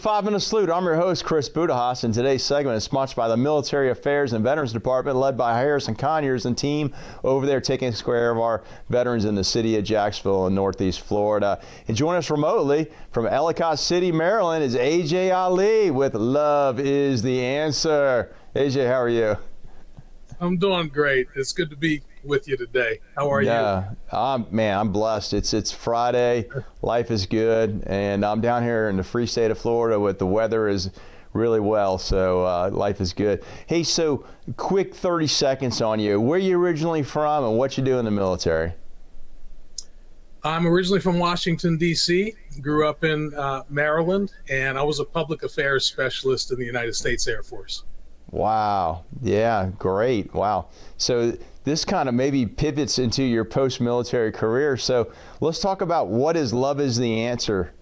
5 Minute Salute. I'm your host, Chris Budihas, and today's segment is sponsored by the Military Affairs and Veterans Department, led by Harrison Conyers and team over there taking care of our veterans in the city of Jacksonville in Northeast Florida. And joining us remotely from Ellicott City, Maryland is AJ Ali with Love is the Answer. AJ, how are you? I'm doing great. It's good to be with you today. How are you? Man, I'm blessed. It's Friday. Life is good, and I'm down here in the free state of Florida with the weather is really well, so life is good. Hey, so quick 30 seconds on you. Where you originally from and what you do in the military? I'm originally from Washington, D.C., grew up in Maryland, and I was a public affairs specialist in the United States Air Force. Wow. Yeah, great. Wow. So this kind of maybe pivots into your post-military career. So let's talk about what is Love is the Answer.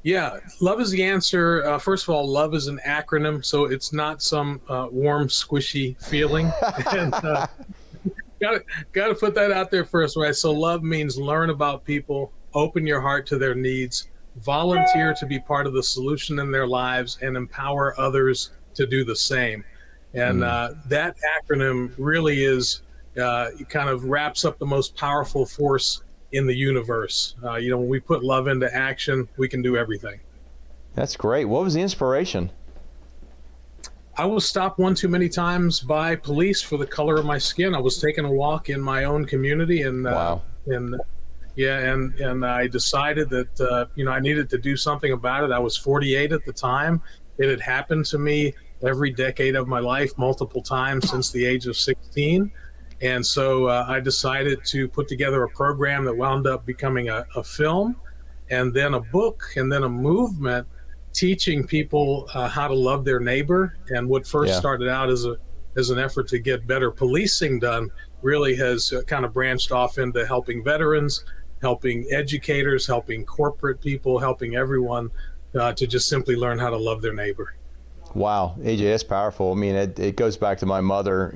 Yeah, Love is the Answer. First of all, love is an acronym, so it's not some warm, squishy feeling. And got to put that out there first, right? So love means learn about people, open your heart to their needs, volunteer to be part of the solution in their lives, and empower others to do the same. And that acronym really is, it kind of wraps up the most powerful force in the universe. When we put love into action, we can do everything. That's great. What was the inspiration? I was stopped one too many times by police for the color of my skin. I was taking a walk in my own community, and wow. and I decided that I needed to do something about it. I was 48 at the time. It had happened to me every decade of my life, multiple times since the age of 16. And so I decided to put together a program that wound up becoming a film, and then a book, and then a movement teaching people how to love their neighbor. And what first started out as an effort to get better policing done really has kind of branched off into helping veterans, helping educators, helping corporate people, helping everyone to just simply learn how to love their neighbor. Wow, AJ, that's powerful. I mean, it goes back to my mother.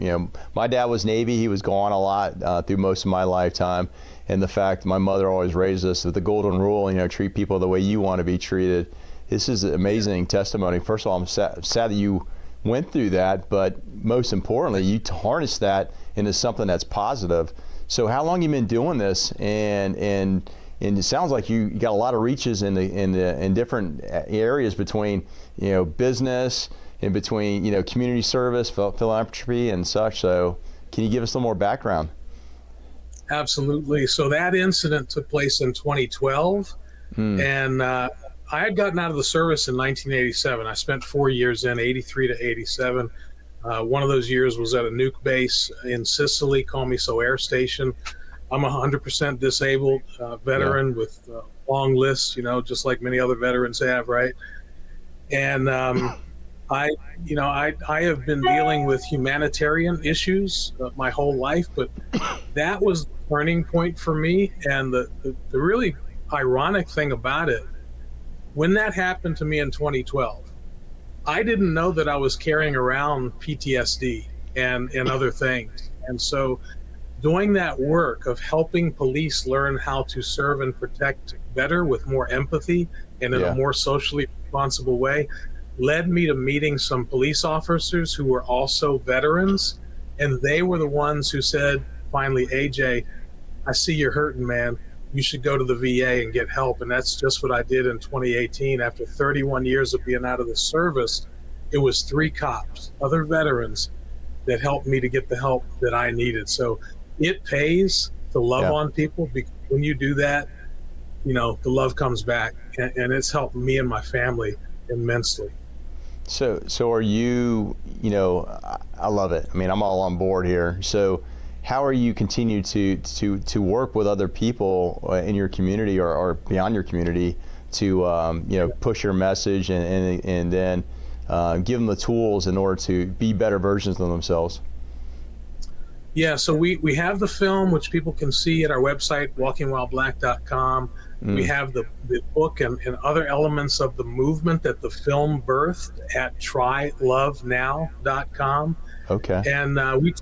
My dad was Navy. He was gone a lot through most of my lifetime. And the fact my mother always raised us with the golden rule, treat people the way you want to be treated. This is amazing testimony. First of all, I'm sad that you went through that, but most importantly, you harnessed that into something that's positive. So how long you been doing this? And it sounds like you got a lot of reaches in different areas between business and between community service, philanthropy, and such. So can you give us a little more background? Absolutely. So that incident took place in 2012, and I had gotten out of the service in 1987. I spent 4 years in 83 to 87. One of those years was at a nuke base in Sicily, Comiso Air Station. I'm 100% disabled veteran with a long list, just like many other veterans have, right? And I have been dealing with humanitarian issues my whole life, but that was the turning point for me. And the really ironic thing about it, when that happened to me in 2012, I didn't know that I was carrying around PTSD and other things. And so doing that work of helping police learn how to serve and protect better with more empathy and in a more socially responsible way led me to meeting some police officers who were also veterans. And they were the ones who said, finally, AJ, I see you're hurting, man. You should go to the VA and get help. And that's just what I did in 2018. After 31 years of being out of the service, it was 3 cops, other veterans, that helped me to get the help that I needed. So it pays to love on people, because when you do that, the love comes back, and it's helped me and my family immensely. So are you, I love it. I mean, I'm all on board here. So how are you continue to work with other people in your community or beyond your community to, push your message and then give them the tools in order to be better versions of themselves? Yeah, so we have the film, which people can see at our website, walkingwhileblack.com. We have the book and other elements of the movement that the film birthed at trylovenow.com. Okay. And we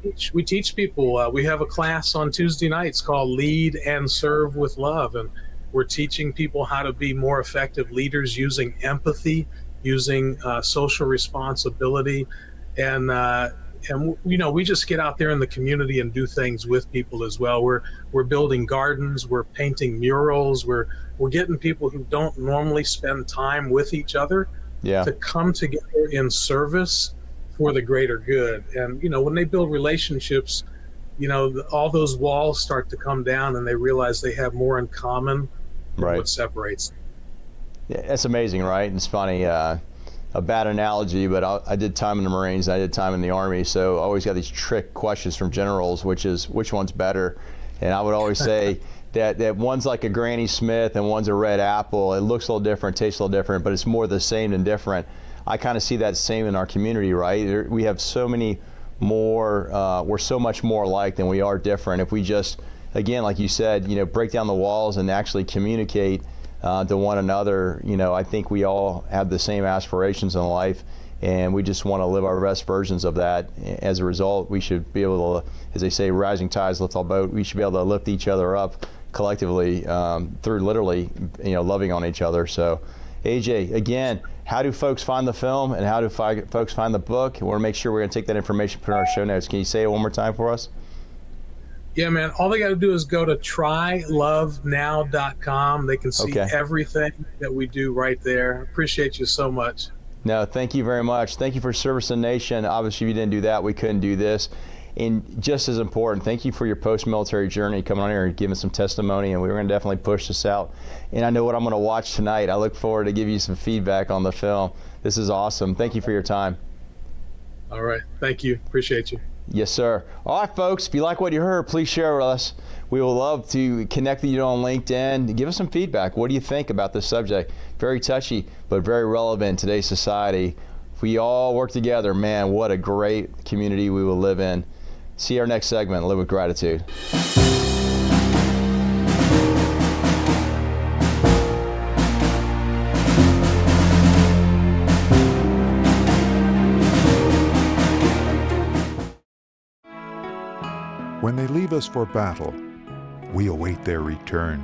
teach people. We have a class on Tuesday nights called Lead and Serve with Love. And We're teaching people how to be more effective leaders using empathy, using social responsibility, and we just get out there in the community and do things with people as well. We're building gardens, we're painting murals, we're getting people who don't normally spend time with each other to come together in service for the greater good. And when they build relationships, all those walls start to come down, and they realize they have more in common than what separates them. Yeah, that's amazing, right? It's funny. A bad analogy, but I did time in the Marines, I did time in the Army, so I always got these trick questions from generals, which is, which one's better? And I would always say that one's like a Granny Smith and one's a red apple. It looks a little different, tastes a little different, but it's more the same than different. I kind of see that same in our community, right? We have so many more, we're so much more alike than we are different. If we just, again, like you said, break down the walls and actually communicate to one another, I think we all have the same aspirations in life, and we just want to live our best versions of that. As a result, we should be able to, as they say, rising tides lift all boats. We should be able to lift each other up collectively through literally, loving on each other. So, AJ, again, how do folks find the film and how do folks find the book? We want to make sure we're going to take that information, put it in our show notes. Can you say it one more time for us? Yeah, man. All they got to do is go to trylovenow.com. They can see everything that we do right there. Appreciate you so much. No, thank you very much. Thank you for service to the nation. Obviously, if you didn't do that, we couldn't do this. And just as important, thank you for your post-military journey, coming on here and giving some testimony, and we're going to definitely push this out. And I know what I'm going to watch tonight. I look forward to give you some feedback on the film. This is awesome. Thank you for your time. All right. Thank you. Appreciate you. Yes, sir. All right, folks, if you like what you heard, please share with us. We will love to connect with you on LinkedIn. Give us some feedback. What do you think about this subject? Very touchy, but very relevant in today's society. If we all work together, man, what a great community we will live in. See our next segment, Live with Gratitude. When they leave us for battle, we await their return.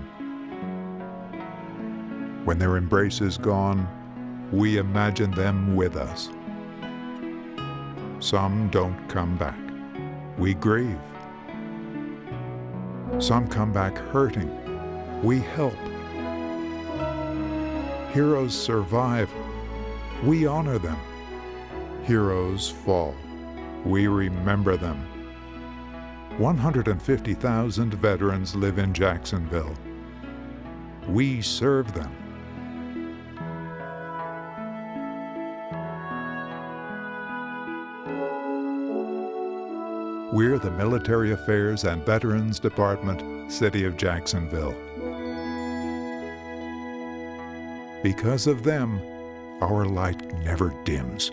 When their embrace is gone, we imagine them with us. Some don't come back. We grieve. Some come back hurting. We help. Heroes survive. We honor them. Heroes fall. We remember them. 150,000 veterans live in Jacksonville. We serve them. We're the Military Affairs and Veterans Department, City of Jacksonville. Because of them, our light never dims.